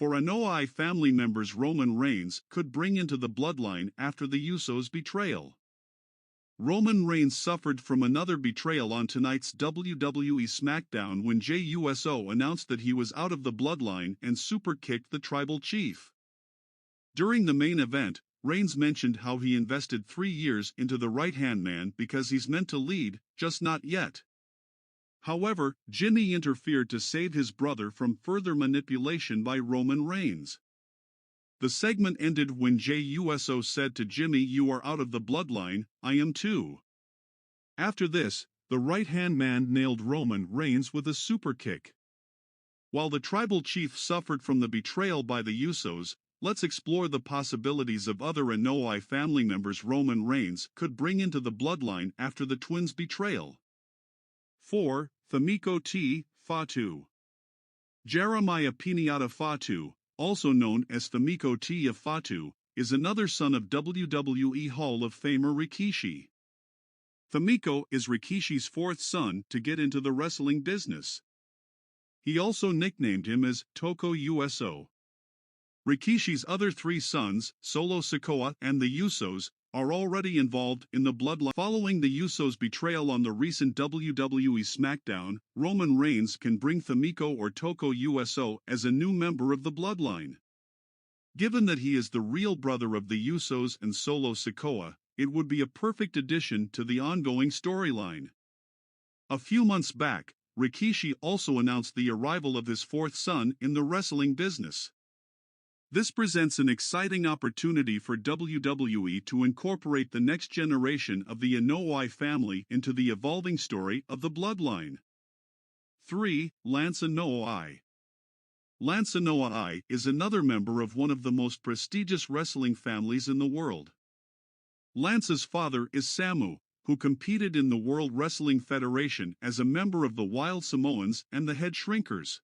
for Anoa'i family members Roman Reigns could bring into the bloodline after the Usos' betrayal. Roman Reigns suffered from another betrayal on tonight's WWE SmackDown when Jey Uso announced that he was out of the bloodline and super-kicked the tribal chief. During the main event, Reigns mentioned how he invested 3 years into the right-hand man because he's meant to lead, just not yet. However, Jimmy interfered to save his brother from further manipulation by Roman Reigns. The segment ended when Jey Uso said to Jimmy, "You are out of the bloodline, I am too." After this, the right-hand man nailed Roman Reigns with a super kick. While the tribal chief suffered from the betrayal by the Usos, let's explore the possibilities of other Anoa'i family members Roman Reigns could bring into the bloodline after the twins' betrayal. 4. Famiko T. Fatu. Jeremiah Pinata Fatu, also known as Famiko T. Fatu, is another son of WWE Hall of Famer Rikishi. Famiko is Rikishi's 4th son to get into the wrestling business. He also nicknamed him as Toko Uso. Rikishi's other 3 sons, Solo Sikoa and the Usos, are already involved in the bloodline. Following the Usos' betrayal on the recent WWE SmackDown, Roman Reigns can bring Famiko or Toko Uso as a new member of the bloodline. Given that he is the real brother of the Usos and Solo Sikoa, it would be a perfect addition to the ongoing storyline. A few months back, Rikishi also announced the arrival of his 4th son in the wrestling business. This presents an exciting opportunity for WWE to incorporate the next generation of the Anoa'i family into the evolving story of the bloodline. 3. Lance Anoa'i. Lance Anoa'i is another member of one of the most prestigious wrestling families in the world. Lance's father is Samu, who competed in the World Wrestling Federation as a member of the Wild Samoans and the Head Shrinkers.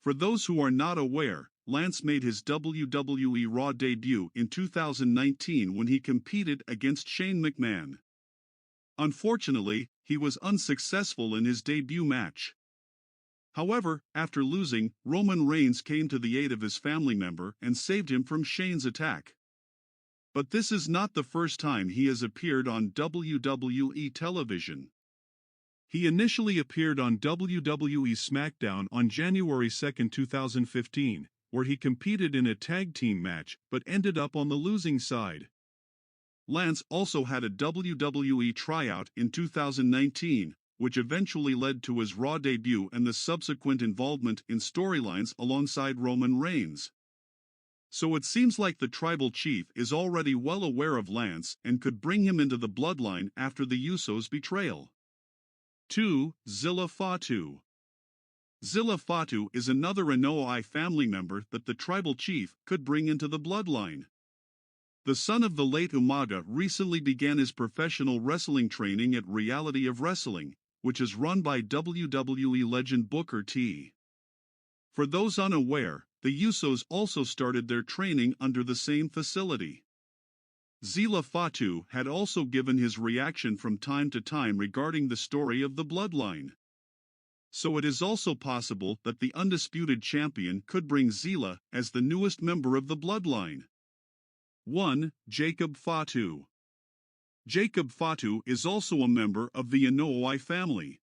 For those who are not aware, Lance made his WWE Raw debut in 2019 when he competed against Shane McMahon. Unfortunately, he was unsuccessful in his debut match. However, after losing, Roman Reigns came to the aid of his family member and saved him from Shane's attack. But this is not the first time he has appeared on WWE television. He initially appeared on WWE SmackDown on January 2, 2015. Where he competed in a tag team match but ended up on the losing side. Lance also had a WWE tryout in 2019, which eventually led to his Raw debut and the subsequent involvement in storylines alongside Roman Reigns. So it seems like the tribal chief is already well aware of Lance and could bring him into the bloodline after the Usos' betrayal. 2. Zilla Fatu. Zilla Fatu is another Anoa'i family member that the tribal chief could bring into the bloodline. The son of the late Umaga recently began his professional wrestling training at Reality of Wrestling, which is run by WWE legend Booker T. For those unaware, the Usos also started their training under the same facility. Zilla Fatu had also given his reaction from time to time regarding the story of the bloodline. So it is also possible that the undisputed champion could bring Zilla as the newest member of the bloodline. 1. Jacob Fatu. Jacob Fatu is also a member of the Anoa'i family.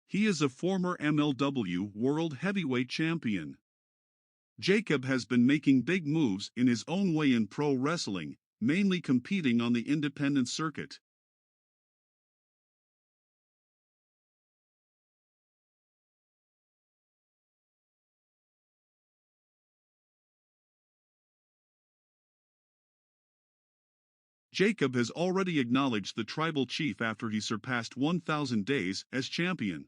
He is a former MLW World Heavyweight Champion. Jacob has been making big moves in his own way in pro wrestling, mainly competing on the independent circuit. Jacob has already acknowledged the tribal chief after he surpassed 1,000 days as champion.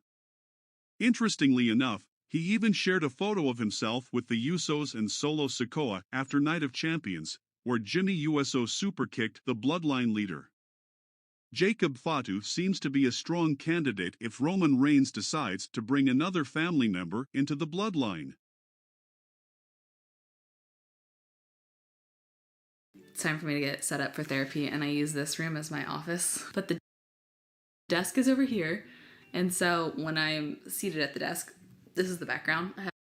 Interestingly enough, he even shared a photo of himself with the Usos and Solo Sikoa after Night of Champions, where Jimmy Uso super-kicked the bloodline leader. Jacob Fatu seems to be a strong candidate if Roman Reigns decides to bring another family member into the bloodline. It's time for me to get set up for therapy, and I use this room as my office. But the desk is over here, and so when I'm seated at the desk, this is the background. I have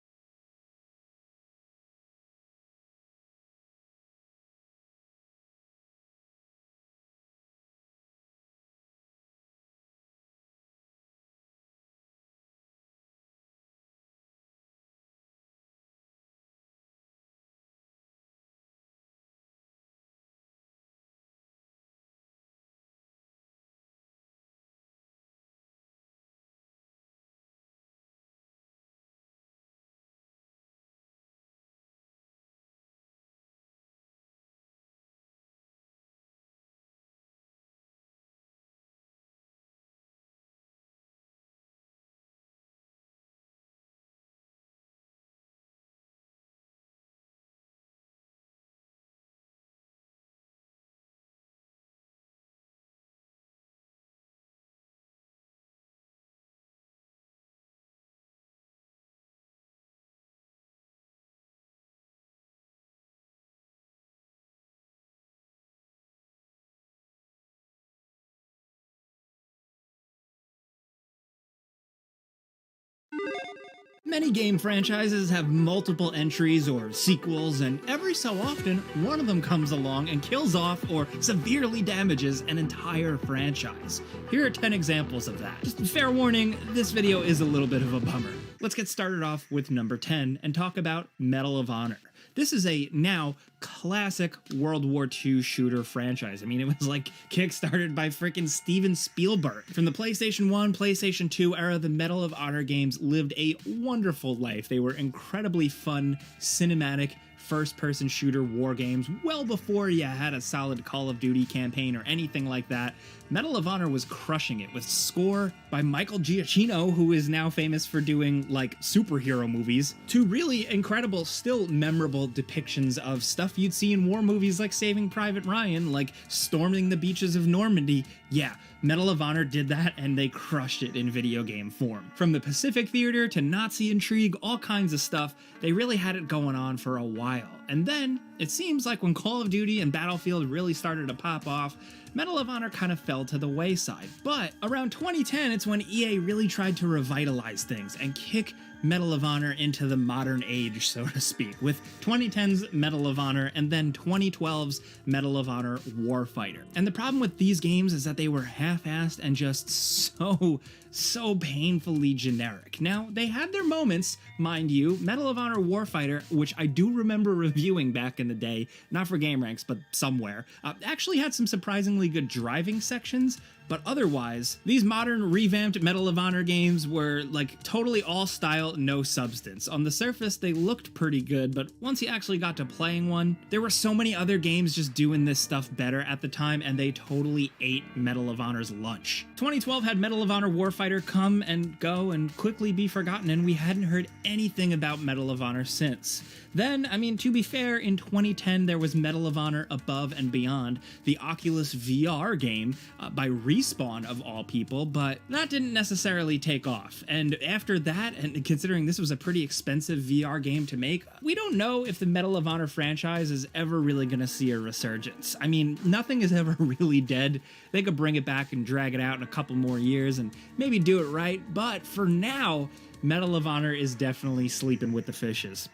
Many game franchises have multiple entries or sequels, and every so often, one of them comes along and kills off or severely damages an entire franchise. Here are 10 examples of that. Just fair warning, this video is a little bit of a bummer. Let's get started off with number 10 and talk about Medal of Honor. This is a now classic World War II shooter franchise. I mean, it was like kickstarted by freaking Steven Spielberg. From the PlayStation 1, PlayStation 2 era, the Medal of Honor games lived a wonderful life. They were incredibly fun, cinematic, first-person shooter war games well before you had a solid Call of Duty campaign or anything like that. Medal of Honor was crushing it with score by Michael Giacchino, who is now famous for doing like superhero movies, to really incredible, still memorable depictions of stuff you'd see in war movies like Saving Private Ryan, like storming the beaches of Normandy. Yeah, Medal of Honor did that, and they crushed it in video game form. From the Pacific Theater to Nazi intrigue, all kinds of stuff, they really had it going on for a while. And then, it seems like when Call of Duty and Battlefield really started to pop off, Medal of Honor kind of fell to the wayside. But around 2010, it's when EA really tried to revitalize things and kick Medal of Honor into the modern age, so to speak, with 2010's Medal of Honor and then 2012's Medal of Honor Warfighter. And the problem with these games is that they were half-assed and just so painfully generic. Now, they had their moments, mind you. Medal of Honor Warfighter, which I do remember reviewing back in the day, not for GameRanks, but somewhere, actually had some surprisingly good driving sections. But otherwise, these modern revamped Medal of Honor games were like totally all style, no substance. On the surface, they looked pretty good, but once you actually got to playing one, there were so many other games just doing this stuff better at the time, and they totally ate Medal of Honor's lunch. 2012 had Medal of Honor Warfighter come and go and quickly be forgotten, and we hadn't heard anything about Medal of Honor since. Then, I mean, to be fair, in 2010 there was Medal of Honor Above and Beyond, the Oculus VR game by Respawn of all people, but that didn't necessarily take off. And after that, and considering this was a pretty expensive VR game to make, we don't know if the Medal of Honor franchise is ever really gonna see a resurgence. I mean, nothing is ever really dead. They could bring it back and drag it out in a couple more years and maybe do it right, but for now, Medal of Honor is definitely sleeping with the fishes.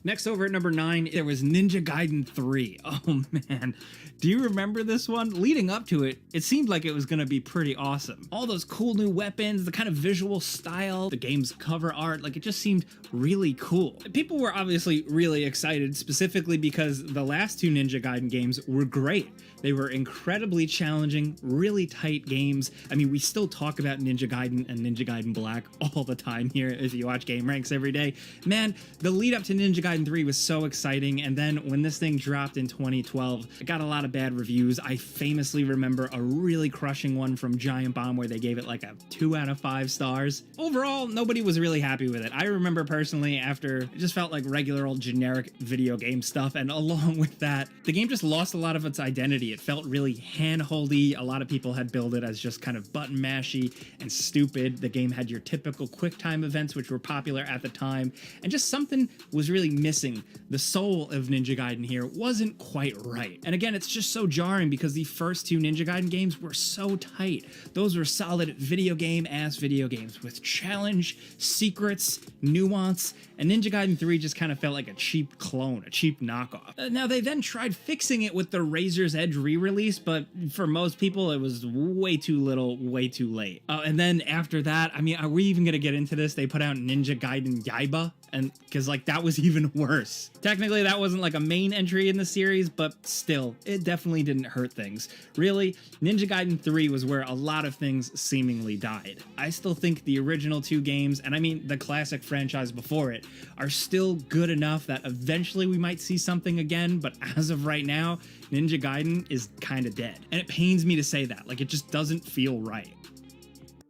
Next, over at number 9, there was Ninja Gaiden 3. Oh man, do you remember this one? Leading up to it, it seemed like it was going to be pretty awesome. All those cool new weapons, the kind of visual style, the game's cover art, like it just seemed really cool. People were obviously really excited, specifically because the last two Ninja Gaiden games were great. They were incredibly challenging, really tight games. I mean, we still talk about Ninja Gaiden and Ninja Gaiden Black all the time here if you watch GameRanks every day. Man, the lead up to Ninja Gaiden 3 was so exciting, and then when this thing dropped in 2012, it got a lot of bad reviews. I famously remember a really crushing one from Giant Bomb where they gave it like a 2 out of 5 stars. Overall, nobody was really happy with it. I remember personally after it just felt like regular old generic video game stuff, and along with that, the game just lost a lot of its identity. It felt really hand-holdy. A lot of people had billed it as just kind of button mashy and stupid. The game had your typical QuickTime events, which were popular at the time, and just something was really missing. The soul of Ninja Gaiden here wasn't quite right. And again, it's just so jarring because the first two Ninja Gaiden games were so tight. Those were solid video games with challenge, secrets, nuance, and Ninja Gaiden 3 just kind of felt like a cheap clone, a cheap knockoff. Now, they then tried fixing it with the Razor's Edge re-release, but for most people, it was way too little, way too late. And then after that, I mean, are we even gonna get into this? They put out Ninja Gaiden Yaiba, and because like that was even worse. Technically, that wasn't like a main entry in the series, but still, it definitely didn't hurt things. Really, Ninja Gaiden 3 was where a lot of things seemingly died. I still think the original two games, and I mean the classic franchise before it, are still good enough that eventually we might see something again, but as of right now, Ninja Gaiden is kind of dead. And it pains me to say that, like it just doesn't feel right.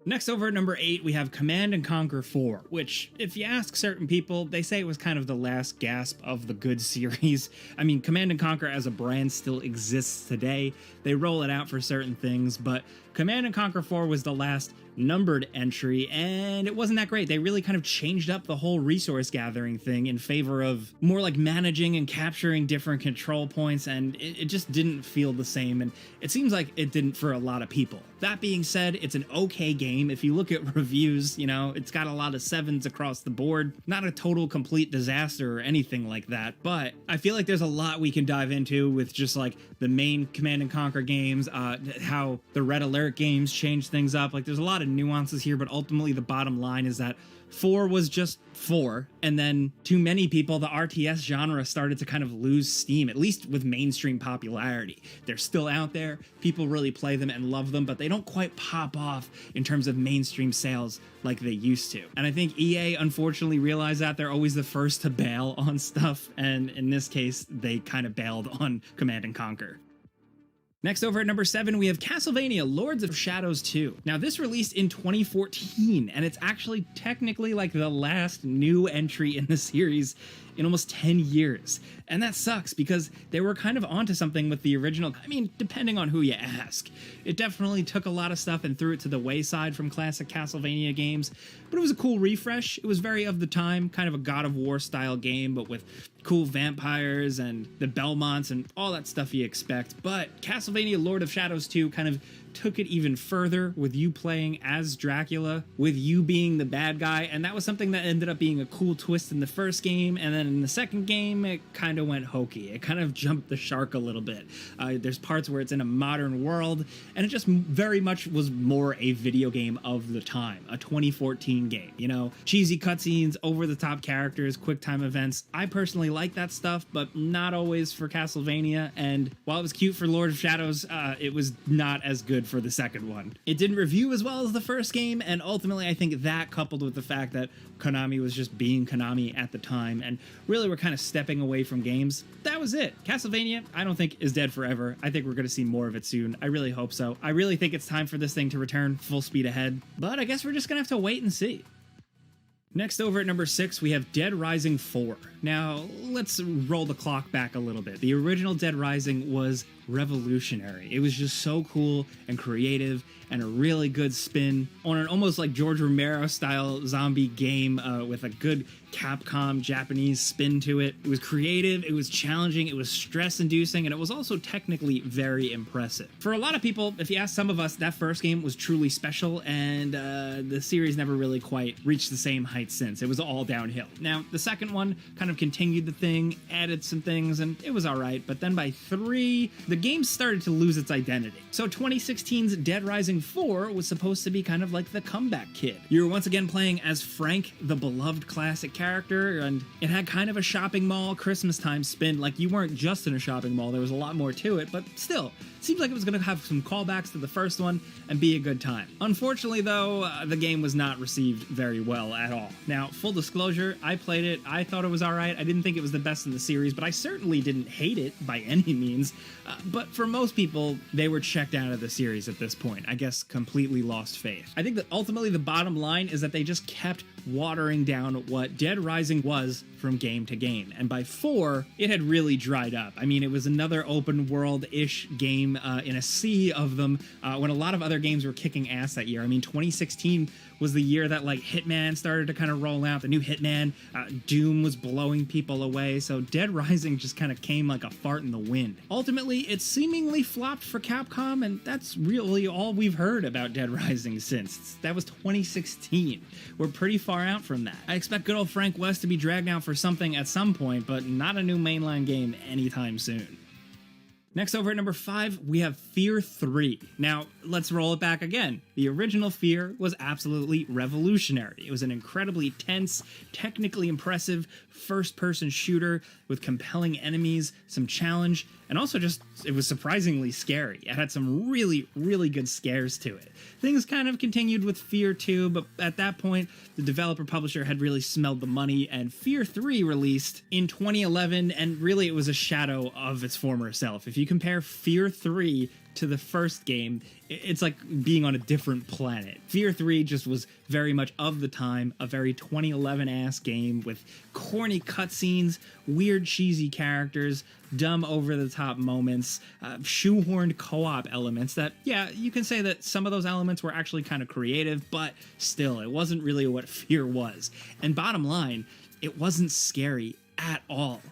Next, over at number 8, we have Command & Conquer 4, which, if you ask certain people, they say it was kind of the last gasp of the good series. I mean, Command & Conquer as a brand still exists today. They roll it out for certain things, but Command & Conquer 4 was the last numbered entry, and it wasn't that great. They really kind of changed up the whole resource gathering thing in favor of more like managing and capturing different control points, and it just didn't feel the same, and it seems like it didn't for a lot of people. That being said, it's an okay game. game. If you look at reviews, you know, it's got a lot of 7s across the board. Not a total complete disaster or anything like that, but I feel like there's a lot we can dive into with just like the main Command & Conquer games, how the Red Alert games change things up. Like there's a lot of nuances here, but ultimately the bottom line is that 4 was just 4, and then to many people, the RTS genre started to kind of lose steam, at least with mainstream popularity. They're still out there, people really play them and love them, but they don't quite pop off in terms of mainstream sales like they used to. And I think EA unfortunately realized that they're always the first to bail on stuff, and in this case, they kind of bailed on Command & Conquer. Next, over at number 7, we have Castlevania Lords of Shadows 2. Now, this released in 2014, and it's actually technically like the last new entry in the series in almost 10 years. And that sucks because they were kind of onto something with the original. I mean, depending on who you ask. It definitely took a lot of stuff and threw it to the wayside from classic Castlevania games, but it was a cool refresh. It was very of the time, kind of a God of War style game, but with cool vampires and the Belmonts and all that stuff you expect. But Castlevania Lord of Shadows 2 kind of took it even further with you playing as Dracula, with you being the bad guy, and that was something that ended up being a cool twist in the first game, and then in the second game, it kind of went hokey. It kind of jumped the shark a little bit. There's parts where it's in a modern world, and it just very much was more a video game of the time, a 2014 game, you know? Cheesy cutscenes, over-the-top characters, quick-time events. I personally like that stuff, but not always for Castlevania, and while it was cute for Lord of Shadows, it was not as good for the second one. It didn't review as well as the first game, and ultimately I think that, coupled with the fact that Konami was just being Konami at the time and really were kind of stepping away from games, that was it. Castlevania, I don't think is dead forever. I think we're going to see more of it soon. I really hope so. I really think it's time for this thing to return full speed ahead, but I guess we're just going to have to wait and see. Next, over at number 6, we have Dead Rising 4. Now, let's roll the clock back a little bit. The original Dead Rising was revolutionary. It was just so cool and creative and a really good spin on an almost like George Romero style zombie game with a good Capcom Japanese spin to it. It was creative, it was challenging, it was stress inducing, and it was also technically very impressive. For a lot of people, if you ask some of us, that first game was truly special, and the series never really quite reached the same heights since. It was all downhill. Now, the second one kind of continued the thing, added some things, and it was alright, but then by 3, the game started to lose its identity. So 2016's Dead Rising 4 was supposed to be kind of like the comeback kid. You were once again playing as Frank, the beloved classic character, and it had kind of a shopping mall Christmas time spin. Like, you weren't just in a shopping mall, there was a lot more to it, but still, seemed like it was going to have some callbacks to the first one and be a good time. Unfortunately, though, the game was not received very well at all. Now, full disclosure, I played it, I thought it was alright, I didn't think it was the best in the series, but I certainly didn't hate it by any means. But for most people, they were checked out of the series at this point. I guess completely lost faith. I think that ultimately the bottom line is that they just kept watering down what Dead Rising was from game to game. And by 4, it had really dried up. I mean, it was another open world-ish game in a sea of them when a lot of other games were kicking ass that year. I mean, 2016 was the year that like Hitman started to kind of roll out, the new Hitman, Doom was blowing people away, so Dead Rising just kind of came like a fart in the wind. Ultimately, it seemingly flopped for Capcom, and that's really all we've heard about Dead Rising since. That was 2016. We're pretty far out from that. I expect good old Frank West to be dragged out for something at some point, but not a new mainline game anytime soon. Next, over at number 5, we have Fear 3. Now, let's roll it back again. The original Fear was absolutely revolutionary. It was an incredibly tense, technically impressive first-person shooter with compelling enemies, some challenge, and also just, it was surprisingly scary. It had some really, really good scares to it. Things kind of continued with Fear 2, but at that point, the developer-publisher had really smelled the money, and Fear 3 released in 2011, and really it was a shadow of its former self. If you compare Fear 3 to the first game, it's like being on a different planet. Fear 3 just was very much of the time, a very 2011-ass game with corny cutscenes, weird cheesy characters, dumb over-the-top moments, shoehorned co-op elements that, yeah, you can say that some of those elements were actually kind of creative, but still, it wasn't really what Fear was. And bottom line, it wasn't scary at all.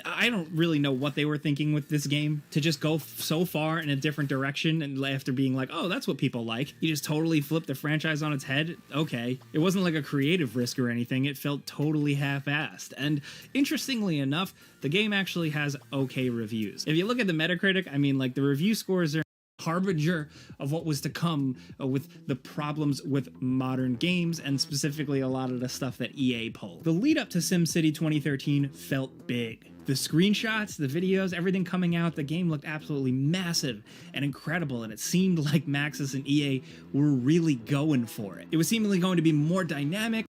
I don't really know what they were thinking with this game to just go so far in a different direction, and after being like, oh, that's what people like, you just totally flip the franchise on its head. Okay. It wasn't like a creative risk or anything. It felt totally half-assed. And interestingly enough, the game actually has okay reviews. If you look at the Metacritic, I mean, like, the review scores are harbinger of what was to come with the problems with modern games, and specifically a lot of the stuff that EA pulled. The lead up to SimCity 2013 felt big. The screenshots, the videos, everything coming out, the game looked absolutely massive and incredible, and it seemed like Maxis and EA were really going for it. It was seemingly going to be more dynamic.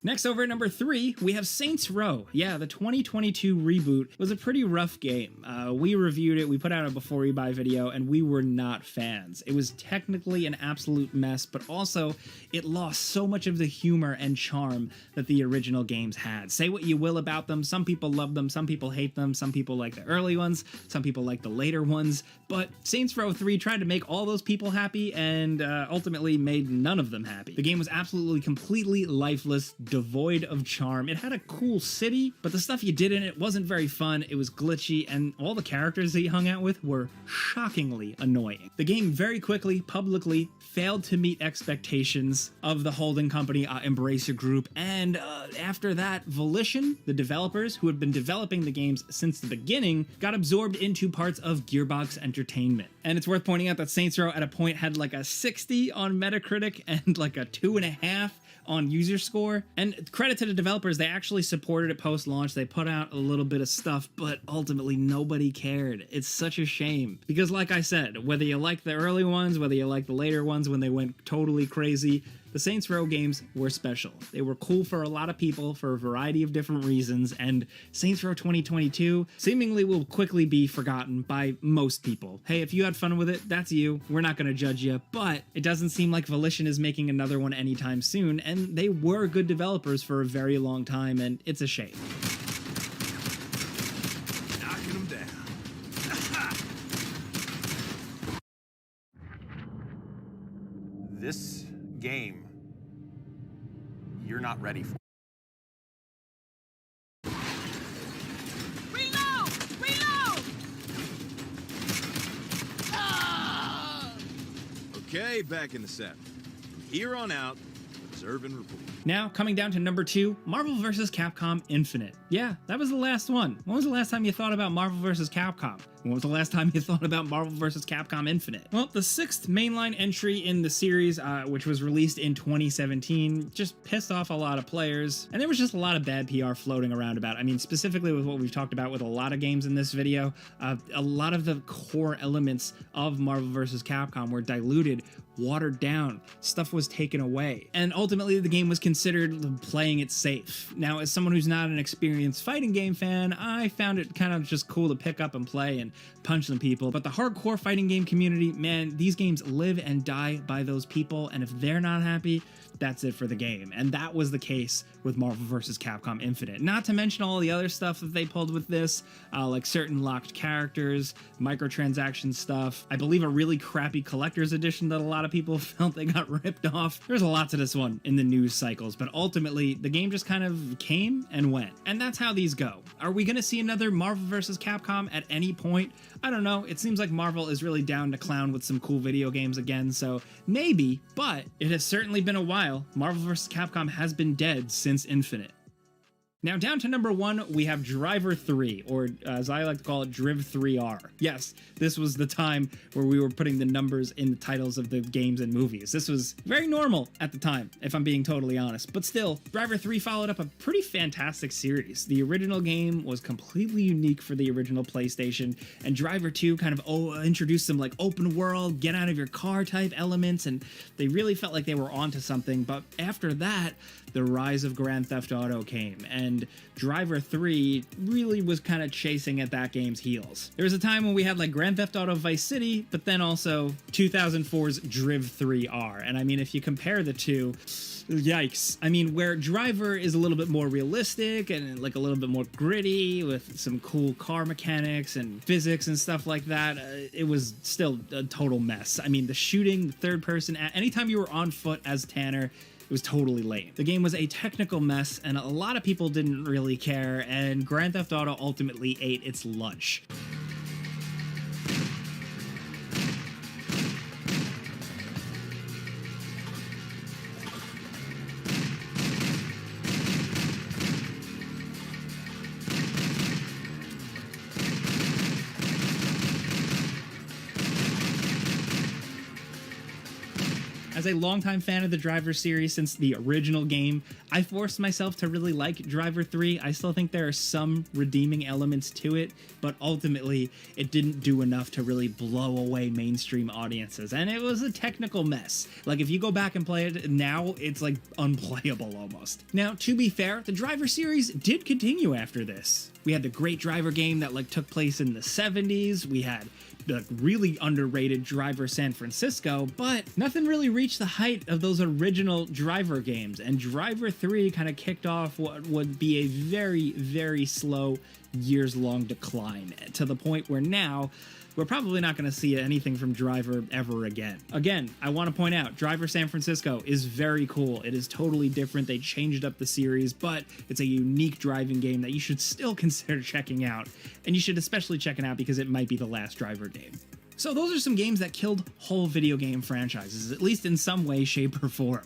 Next, over at number 3, we have Saints Row. Yeah, the 2022 reboot was a pretty rough game. We reviewed it, we put out a before you buy video, and we were not fans. It was technically an absolute mess, but also it lost so much of the humor and charm that the original games had. Say what you will about them, some people love them, some people hate them, some people like the early ones, some people like the later ones, but Saints Row 3 tried to make all those people happy and ultimately made none of them happy. The game was absolutely completely lifeless, devoid of charm. It had a cool city, but the stuff you did in it wasn't very fun. It was glitchy, and all the characters that you hung out with were shockingly annoying. The game very quickly, publicly, failed to meet expectations of the holding company, Embracer Group, and after that, Volition, the developers who had been developing the games since the beginning, got absorbed into parts of Gearbox Entertainment. And it's worth pointing out that Saints Row at a point had like a 60 on Metacritic and like a 2.5 on user score. And credit to the developers, they actually supported it post-launch. They put out a little bit of stuff, but ultimately nobody cared. It's such a shame. Because like I said, whether you like the early ones, whether you like the later ones when they went totally crazy, the Saints Row games were special. They were cool for a lot of people for a variety of different reasons, and Saints Row 2022 seemingly will quickly be forgotten by most people. Hey, if you had fun with it, that's you. We're not going to judge you, but it doesn't seem like Volition is making another one anytime soon, and they were good developers for a very long time, and it's a shame. Knocking them down. This game you're not ready for. Reload! Reload! Ah! Okay, back in the set. From here on out, observe and report. Now, coming down to number 2, Marvel vs. Capcom Infinite. Yeah, that was the last one. When was the last time you thought about Marvel vs. Capcom? When was the last time you thought about Marvel vs. Capcom Infinite? Well, the 6th mainline entry in the series, which was released in 2017, just pissed off a lot of players, and there was just a lot of bad PR floating around about it. I mean, specifically with what we've talked about with a lot of games in this video, a lot of the core elements of Marvel vs. Capcom were diluted, watered down, stuff was taken away, and ultimately the game was considered playing it safe. Now, as someone who's not an experienced fighting game fan, I found it kind of just cool to pick up and play and punch some people, but the hardcore fighting game community, man, these games live and die by those people, and if they're not happy, that's it for the game. And that was the case with Marvel vs. Capcom Infinite. Not to mention all the other stuff that they pulled with this, like certain locked characters, microtransaction stuff, I believe a really crappy collector's edition that a lot of people felt they got ripped off. There's a lot to this one in the news cycles, but ultimately the game just kind of came and went. And that's how these go. Are we gonna see another Marvel vs. Capcom at any point? I don't know. It seems like Marvel is really down to clown with some cool video games again, so maybe, but it has certainly been a while. Marvel vs. Capcom has been dead since Infinite. Now down to number 1, we have Driver 3, or as I like to call it, Driv 3R. Yes, this was the time where we were putting the numbers in the titles of the games and movies. This was very normal at the time, if I'm being totally honest. But still, Driver 3 followed up a pretty fantastic series. The original game was completely unique for the original PlayStation, and Driver 2 kind of introduced some like open world, get out of your car type elements, and they really felt like they were onto something. But after that, the rise of Grand Theft Auto came, and Driver 3 really was kind of chasing at that game's heels. There was a time when we had like Grand Theft Auto Vice City, but then also 2004's Driv 3R. And I mean, if you compare the two, yikes. I mean, where Driver is a little bit more realistic and like a little bit more gritty with some cool car mechanics and physics and stuff like that, it was still a total mess. I mean, the shooting, the third person, anytime you were on foot as Tanner, it was totally lame. The game was a technical mess, and a lot of people didn't really care, and Grand Theft Auto ultimately ate its lunch. As a longtime fan of the Driver series since the original game, I forced myself to really like Driver 3. I still think there are some redeeming elements to it, but ultimately it didn't do enough to really blow away mainstream audiences, and it was a technical mess. Like, if you go back and play it now, it's like unplayable almost. Now, to be fair, the Driver series did continue after this. We had the great Driver game that took place in the 70s. We had the really underrated Driver San Francisco, but nothing really reached the height of those original Driver games, and Driver 3 kind of kicked off what would be a very, very slow, years-long decline, to the point where now we're probably not going to see anything from Driver ever again. Again, I want to point out, Driver San Francisco is very cool. It is totally different. They changed up the series, but it's a unique driving game that you should still consider checking out. And you should especially check it out because it might be the last Driver game. So those are some games that killed whole video game franchises, at least in some way, shape, or form.